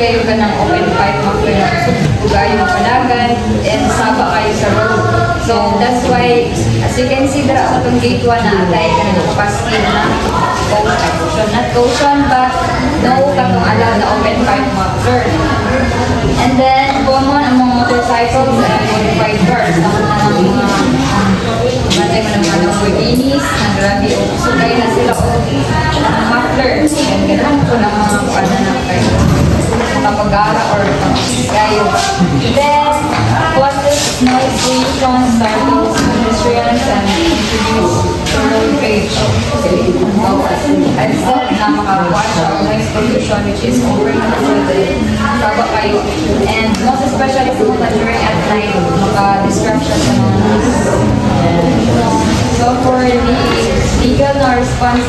kayo ka ng open pipe muffler na buga yung palagan and saba kayo sa road. So that's why, as you can see, dara sa itong gate 1 na atay ka na capacity na caution. Not caution, but no katong allowed na open pipe muffler. And then, common among motorcycles and modified cars. Naman na ng mga matay mo ng mga Lamborghinis, ng grabe o sugay na sila o muffler. And ganahan ko ng mga kuana na kayo. Kapag-ara or kayo. Then, causes noise pollution, startles, pedestrians, and introduce to road rage. And so, na maka-watch ang noise pollution, which is over-controlled. Saba kayo. And most especially sa mga during at night, maka-distraction sa mga noise. So, for the legal na response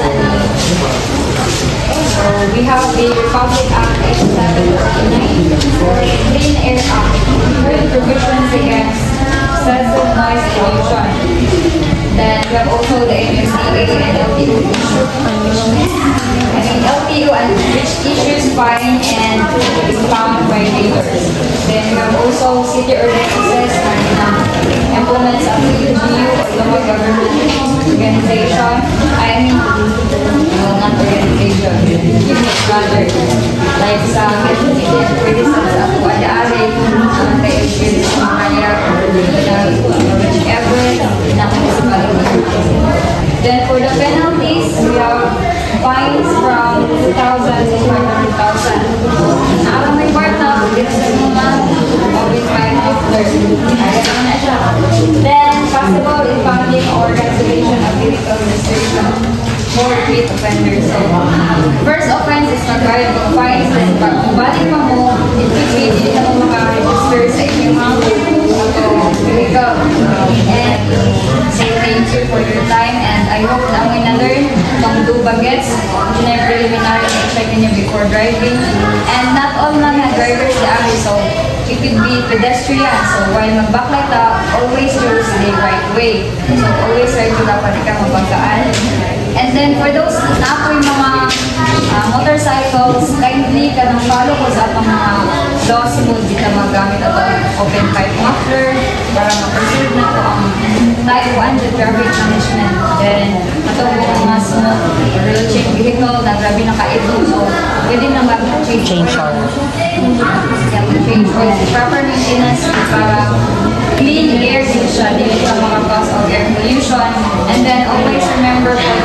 so we have the Republic Act 8749 for Clean Air Act, with provisions against excessive noise pollution. Then we have also the MMDA and LTO LTO and which issues fine and impound violators. Then we have also city ordinances and implements of the LGU or local government organization. Not organization. Unit rather. Like sa Metro pwede sa ako ada-ari ang tayo-share sa kaya whichever na municipality. Then for the penalties, we have fines from 2,000 to 500,000. Ang may part na dito sa mga open fine muffler. Kaya naman na siya. Then possible impounding or cancellation of vehicle registration for repeat offenders. So, first offense is magbayad ng fines. Then pag balik pa mo, it could be hindi na mo maka-register sa inyong mga vehicle. And say thank you for your time, and I hope na may na-learn itong do bagets na preliminary na-check niyo before driving. And not all mga drivers the ari, so it could be pedestrian. So while mag-backlight always choose the right way. So always try to dapat ka mabanggaan. And then for those na po yung mga motorcycles, kindly ka nang follow ko sa mga laws mo, di ka magamit ito open pipe muffler para ma-preserve na ito ang type 1 the traffic management. Then ito po mga smoke real check vehicle na grabe naka-ito, so pwede na mag-change or change for proper maintenance para clean air din siya, hindi ka maka-cause of air pollution. And then always remember for